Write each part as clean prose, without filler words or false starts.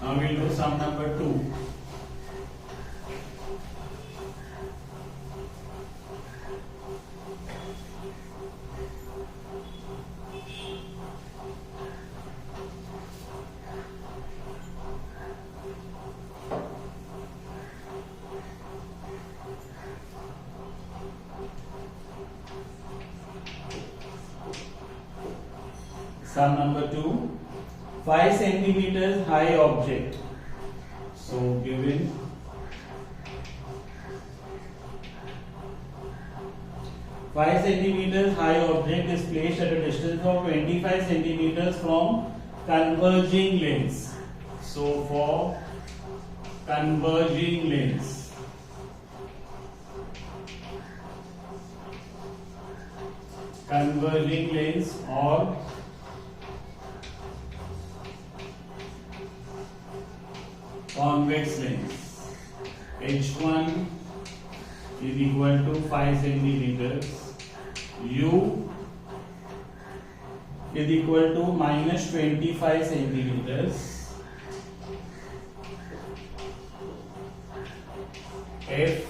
Now we'll do sum number 2. Sum number 2, 5 centimeters high object. So given 5 centimeters high object is placed at a distance of 25 centimeters from converging lens. So for converging lens, or convex lens, H1 is equal to 5 centimeters, U is equal to minus 25 centimeters, F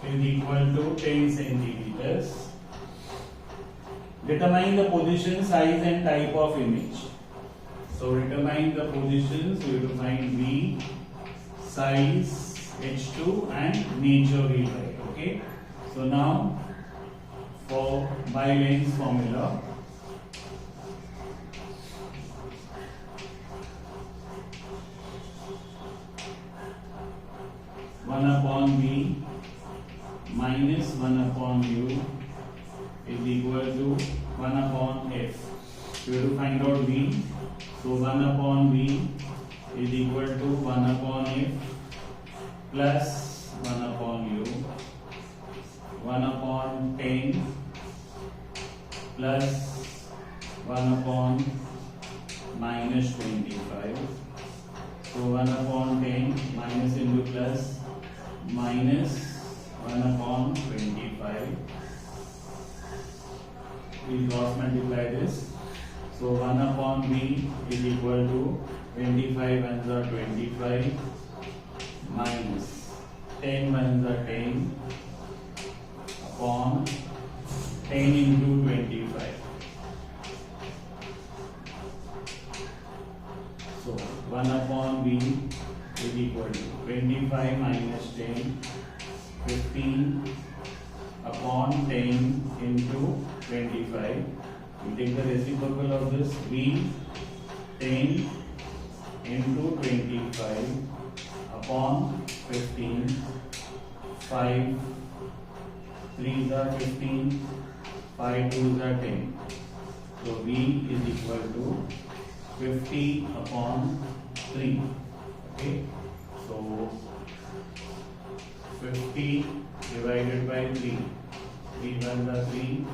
is equal to 10 centimeters. Determine the position, size and type of image. So determine the positions, we have to find V, size, H2 and nature we write. Okay. So now for bi-lens formula, one upon V minus 1 upon U is equal to 1 upon F. We have to find out V. So 1 upon V is equal to 1 upon F plus 1 upon U, 1 upon 10 plus 1 upon minus 25. So 1 upon 10 minus into plus minus 1 upon 25. We cross multiply this. So 1 upon V is equal to 25 ones are 25 minus 10 ones are 10 upon 10 into 25. So 1 upon V is equal to 25 minus 10, 15 upon 10 into 25. We take the reciprocal of this, V 10 into 25 upon 15, 5 3s are 15, 5 2s are 10. So V is equal to 50 upon 3. Okay. So 50 divided by 3. 3 1s are 3.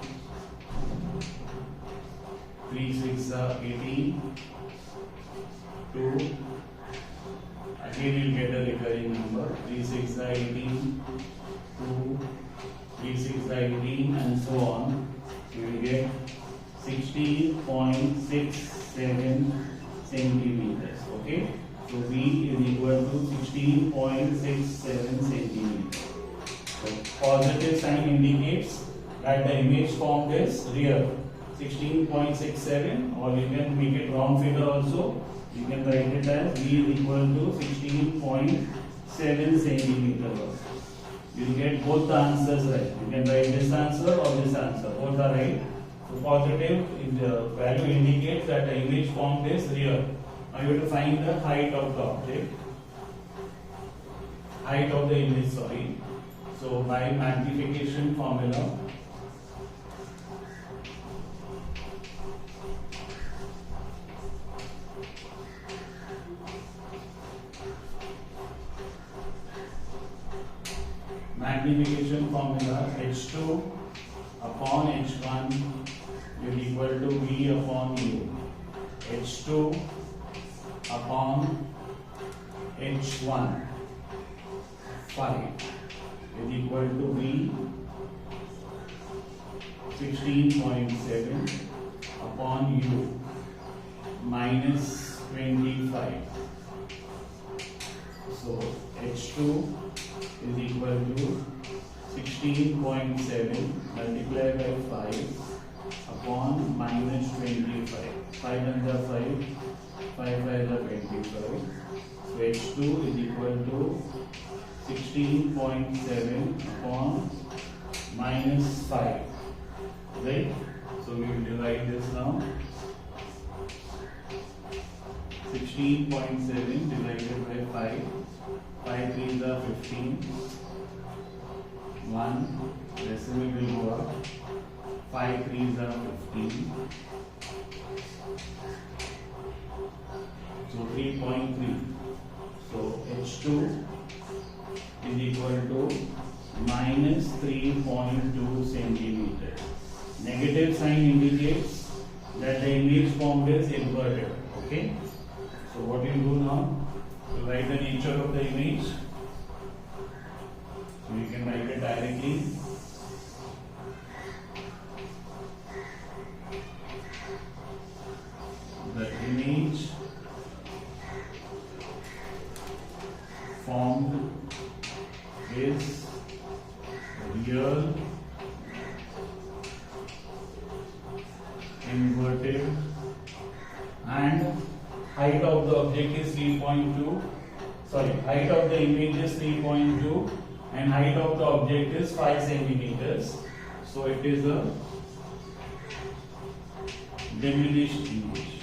3 6 are 18. 2. Again you will get a recurring number. 3 6 are 18. 2. 3 6 are 18 and so on. You will get 16.67 centimeters. Okay. So V is equal to 16.67 centimeters. So positive sign indicates that the image formed is real. 16.67, or you can make it round figure also. You can write it as V is equal to 16.7 centimeters. You will get both the answers right. You can write this answer or this answer. Both are right. So positive value indicates that the image formed is real. Now you have to find the height of the object. Height of the image, sorry. So by magnification formula, H2 upon H1 is equal to V upon U. H2 upon H1 5 is equal to V 16.7 upon U minus 25. So H2 is equal to 16.7 multiplied by 5 upon minus 25. 5 and the 5, 5 by the 25. So H2 is equal to 16.7 upon minus 5. Right? So we will divide this now. 16.7 divided by 5. 5 3s are 15. 1 decimal will go up. 5 3s are 15. So 3.3. So H2 is equal to minus 3.2 centimeters. Negative sign indicates that the image formed is inverted. Okay. So what you do now? To write the nature of the image. So you can write it directly. The image formed is real, inverted, and height of the object is 3.2. Sorry, height of the image is 3.2 and height of the object is 5 centimeters. So it is a diminished image.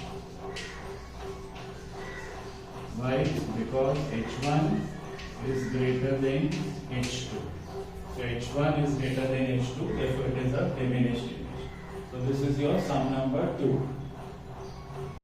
Why? Because H1 is greater than H2. So H1 is greater than H2, therefore it is a diminished image. So this is your sum number 2.